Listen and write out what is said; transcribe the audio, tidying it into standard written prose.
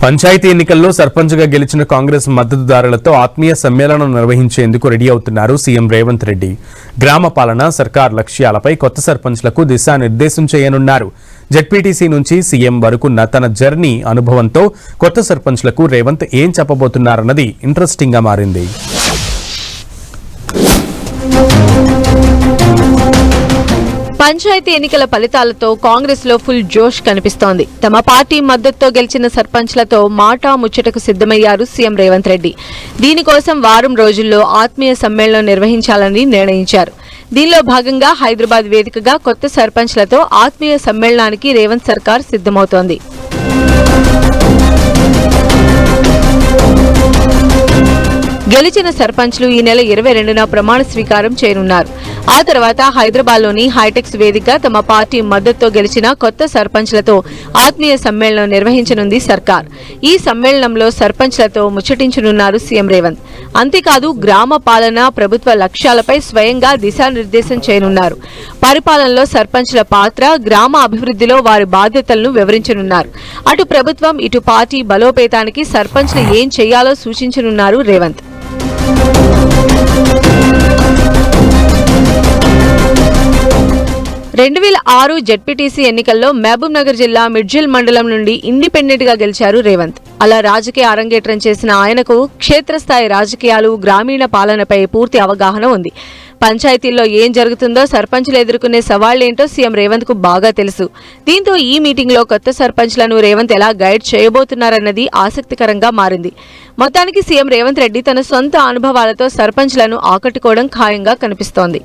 పంచాయతీ ఎన్నికల్లో సర్పంచ్గా గెలిచిన కాంగ్రెస్ మద్దతుదారులతో ఆత్మీయ సమ్మేళనం నిర్వహించేందుకు రెడీ అవుతున్నారు సీఎం రేవంత్ రెడ్డి. గ్రామ పాలన, సర్కార్ లక్ష్యాలపై కొత్త సర్పంచ్లకు దిశానిర్దేశం చేయనున్నారు. జెడ్పీటీసీ నుంచి సీఎం వరకున్న తన జర్నీ అనుభవంతో కొత్త సర్పంచ్లకు రేవంత్ ఏం చెప్పబోతున్నారన్నది ఇంట్రెస్టింగ్ గా మారింది. పంచాయతీ ఎన్నికల ఫలితాలతో కాంగ్రెస్ లో ఫుల్ జోష్ కనిపిస్తోంది. తమ పార్టీ మద్దతుతో గెలిచిన సర్పంచ్లతో మాటా ముచ్చటకు సిద్ధమయ్యారు సీఎం రేవంత్ రెడ్డి. దీనికోసం వారం రోజుల్లో ఆత్మీయ సమ్మేళనం నిర్వహించాలని నిర్ణయించారు. దీనిలో భాగంగా హైదరాబాద్ వేదికగా కొత్త సర్పంచ్లతో ఆత్మీయ సమ్మేళనానికి రేవంత్ సర్కార్ సిద్ధమవుతోంది. గెలిచిన సర్పంచ్లు ఈ నెల 22న ప్రమాణ స్వీకారం చేయనున్నారు. ఆ తర్వాత హైదరాబాద్లోని హైటెక్స్ వేదికగా తమ పార్టీ మద్దతుతో గెలిచిన కొత్త సర్పంచ్లతో ఆత్మీయ సమ్మేళనం నిర్వహించనుంది సర్కార్. ఈ సమ్మేళనంలో సర్పంచ్లతో ముచ్చటించనున్నారు సీఎం రేవంత్. అంతేకాదు గ్రామ పాలన, ప్రభుత్వ లక్ష్యాలపై స్వయంగా దిశానిర్దేశం చేయనున్నారు. పరిపాలనలో సర్పంచ్ల పాత్ర, గ్రామ అభివృద్ధిలో వారి బాధ్యతలను వివరించనున్నారు. అటు ప్రభుత్వం, ఇటు పార్టీ బలోపేతానికి సర్పంచ్లు ఏం చేయాలో సూచించనున్నారు రేవంత్. 2006 జెడ్పీటీసీ ఎన్నికల్లో మహబూబ్ నగర్ జిల్లా మిడ్జిల్ మండలం నుండి ఇండిపెండెంట్ గా గెలిచారు రేవంత్. అలా రాజకీయ అరంగేట్రం చేసిన ఆయనకు క్షేత్రస్థాయి రాజకీయాలు, గ్రామీణ పాలనపై పూర్తి అవగాహన ఉంది. పంచాయతీల్లో ఏం జరుగుతుందో, సర్పంచ్లు ఎదుర్కొనే సవాళ్లేంటో సీఎం రేవంత్ కు బాగా తెలుసు. దీంతో ఈ మీటింగ్ లో కొత్త సర్పంచ్లను రేవంత్ ఎలా గైడ్ చేయబోతున్నారన్నది ఆసక్తికరంగా మారింది. మొత్తానికి సీఎం రేవంత్ రెడ్డి తన సొంత అనుభవాలతో సర్పంచ్లను ఆకట్టుకోవడం ఖాయంగా కనిపిస్తోంది.